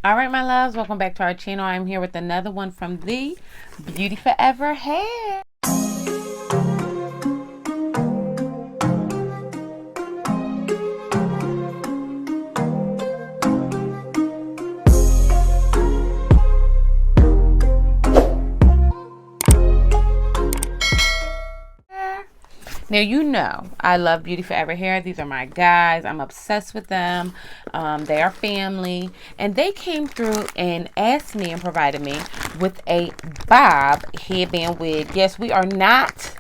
All right, my loves, welcome back to our channel. I'm here with another one from the Beauty Forever Hair. Now, you know, I love Beauty Forever Hair. These are my guys. I'm obsessed with them. They are family. And they came through and asked me and provided me with a bob headband wig. Yes, we are not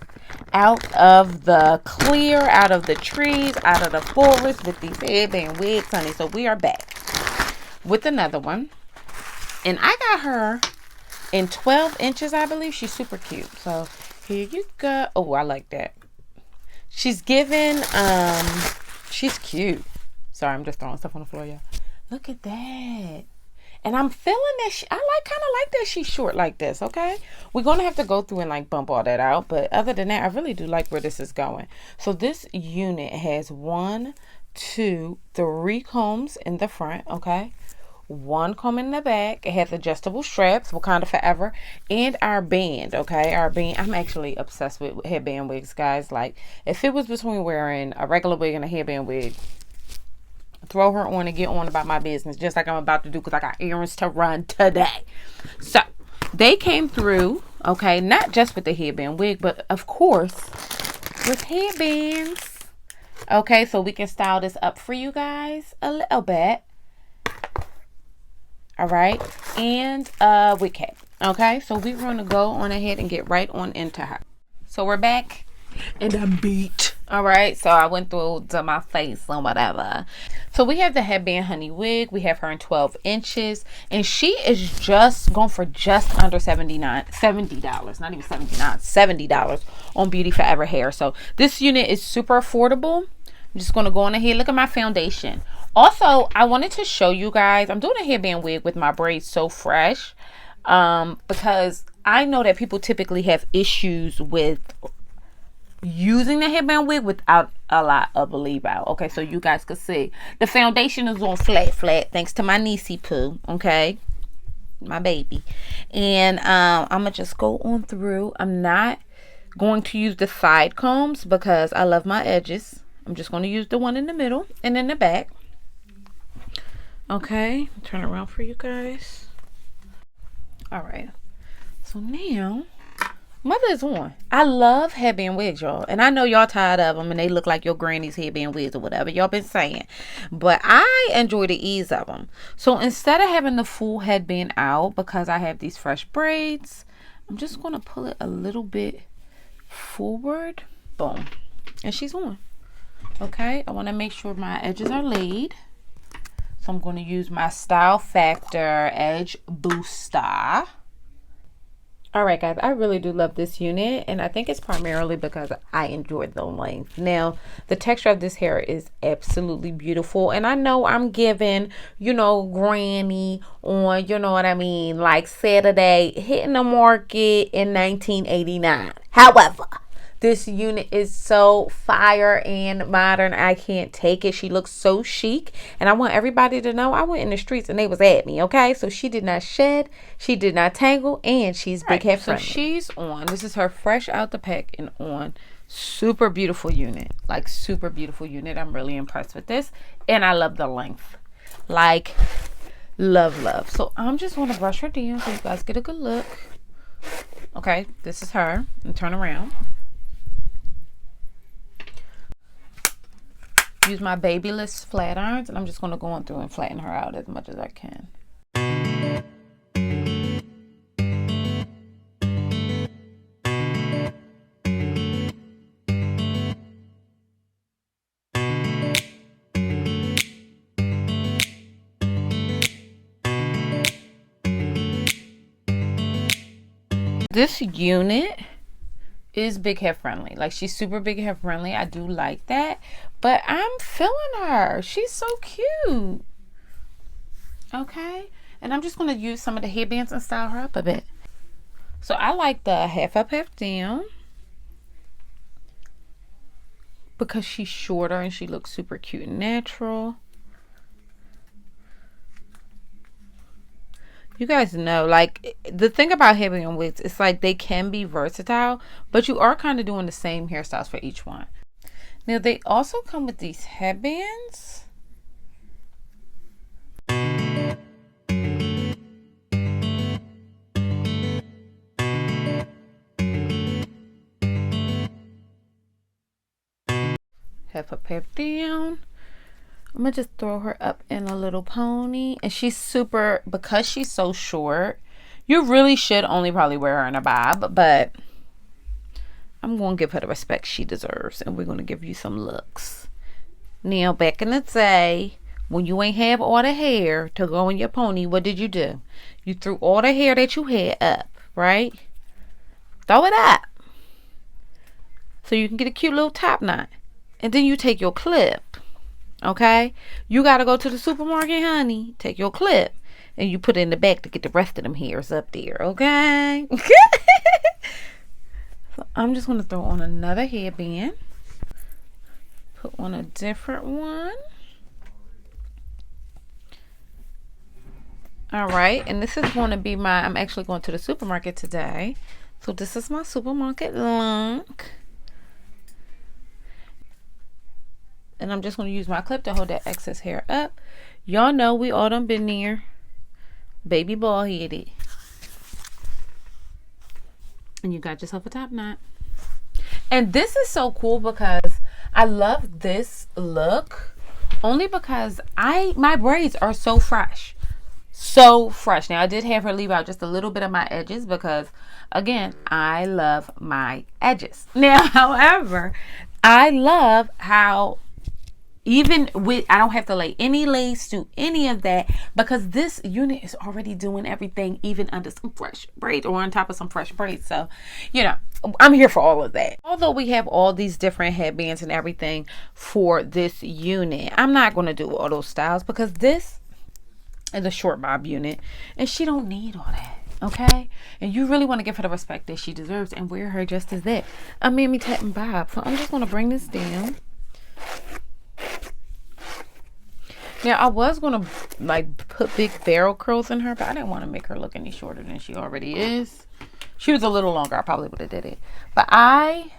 out of the clear, out of the trees, out of the forest with these headband wigs, honey. So we are back with another one. And I got her in 12 inches, I believe. She's super cute. So here you go. Oh, I like that. She's given, she's cute. Sorry, I'm just throwing stuff on the floor, y'all. Look at that. And I'm feeling that I kind of like that she's short like this, okay? We're going to have to go through and like bump all that out. But other than that, I really do like where this is going. So this unit has 1, 2, 3 combs in the front, okay? 1 comb in the back. It has adjustable straps, Wakanda Forever, and our band, okay? Our band. I'm actually obsessed with headband wigs, guys. Like, if it was between wearing a regular wig and a headband wig, throw her on and get on about my business, just like I'm about to do, because I got errands to run today. So, they came through, okay, not just with the headband wig, but of course, with headbands. Okay, so we can style this up for you guys a little bit. All right, and wig cap. Okay, so we're going to go on ahead and get right on into her. So we're back and I'm beat. All right, so I went through to my face or whatever. So we have the headband honey wig. We have her in 12 inches, and she is just going for just under $70, not even 79, $70 on Beauty Forever Hair. So this unit is super affordable. I'm just going to go on ahead. Look at my foundation. Also, I wanted to show you guys, I'm doing a headband wig with my braids so fresh, because I know that people typically have issues with using the headband wig without a lot of leave out. Okay, so you guys could see the foundation is on flat thanks to my niecey poo. Okay, my baby. And I'm gonna just go on through. I'm not going to use the side combs because I love my edges. I'm just going to use the one in the middle and in the back. Okay, turn around for you guys. All right, so now mother is on. I love headband wigs, y'all, and I know y'all tired of them and they look like your granny's headband wigs or whatever y'all been saying, but I enjoy the ease of them. So instead of having the full headband out, because I have these fresh braids, I'm just going to pull it a little bit forward. Boom, and she's on. Okay, I want to make sure my edges are laid. So I'm going to use my Style Factor Edge Booster. Alright guys, I really do love this unit, and I think it's primarily because I enjoy the length. Now, the texture of this hair is absolutely beautiful, and I know I'm giving, you know, granny on, you know what I mean, like Saturday, hitting the market in 1989. However, this unit is so fire and modern. I can't take it. She looks so chic. And I want everybody to know I went in the streets and they was at me, okay? So she did not shed. She did not tangle. And she's big head friendly. So she's on. This is her fresh out the pack and on. Super beautiful unit. Like, super beautiful unit. I'm really impressed with this. And I love the length. Like, love. So I'm just going to brush her down so you guys get a good look. Okay, this is her. And turn around. Use my babyless flat irons, and I'm just going to go on through and flatten her out as much as I can. This unit is big hair friendly. Like, she's super big hair friendly. I do like that, but I'm feeling her. She's so cute. Okay, and I'm just going to use some of the headbands and style her up a bit. So I like the half up, half down, because she's shorter and she looks super cute and natural. You guys know, like, the thing about headband wigs, it's like they can be versatile, but you are kind of doing the same hairstyles for each one. Now, they also come with these headbands. Half up, half down. I'm gonna just throw her up in a little pony. And she's super, because she's so short, you really should only probably wear her in a bob, but I'm gonna give her the respect she deserves, and we're gonna give you some looks. Now, back in the day, when you ain't have all the hair to go in your pony, what did you do? You threw all the hair that you had up, right? Throw it up so you can get a cute little top knot. And then you take your clip, okay? You got to go to the supermarket, honey. Take your clip and you put it in the back to get the rest of them hairs up there, okay? So I'm just going to throw on another headband. Put on a different one. All right, and this is going to be my, I'm actually going to the supermarket today. So this is my supermarket look. And I'm just going to use my clip to hold that excess hair up. Y'all know we all done been there. Baby bald headed. And you got yourself a top knot. And this is so cool because I love this look. Only because my braids are so fresh. So fresh. Now I did have her leave out just a little bit of my edges because, again, I love my edges. Now, however, I love how even with, I don't have to lay any lace, do any of that, because this unit is already doing everything, even under some fresh braids or on top of some fresh braids. So, you know, I'm here for all of that. Although we have all these different headbands and everything for this unit, I'm not going to do all those styles because this is a short bob unit and she don't need all that. Okay, and you really want to give her the respect that she deserves and wear her just as that, a mammy tat and bob. So I'm just going to bring this down. Now, I was going to, like, put big barrel curls in her, but I didn't want to make her look any shorter than she already is. She was a little longer, I probably would have did it. But I'm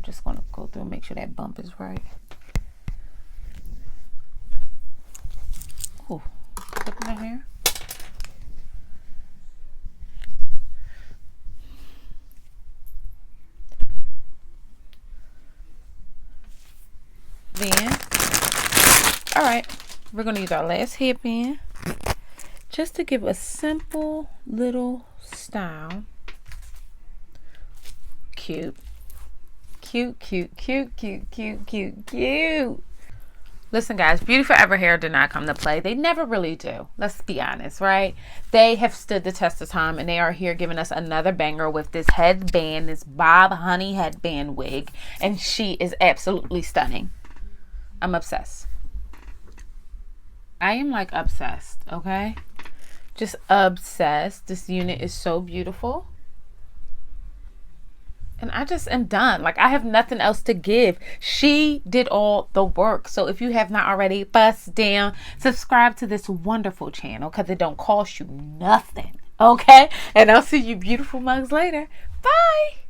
just going to go through and make sure that bump is right. Ooh, clip in her hair. Then, all right, we're going to use our last headband just to give a simple little style. Cute. Cute, cute, cute, cute, cute, cute, cute. Listen, guys, BeautyForeverHair did not come to play. They never really do. Let's be honest, right? They have stood the test of time, and they are here giving us another banger with this headband, this Bob Honey headband wig, and she is absolutely stunning. I'm obsessed. I am like obsessed, okay? Just obsessed. This unit is so beautiful. And I just am done. Like, I have nothing else to give. She did all the work. So if you have not already, bust down, subscribe to this wonderful channel because it don't cost you nothing, okay? And I'll see you beautiful mugs later. Bye.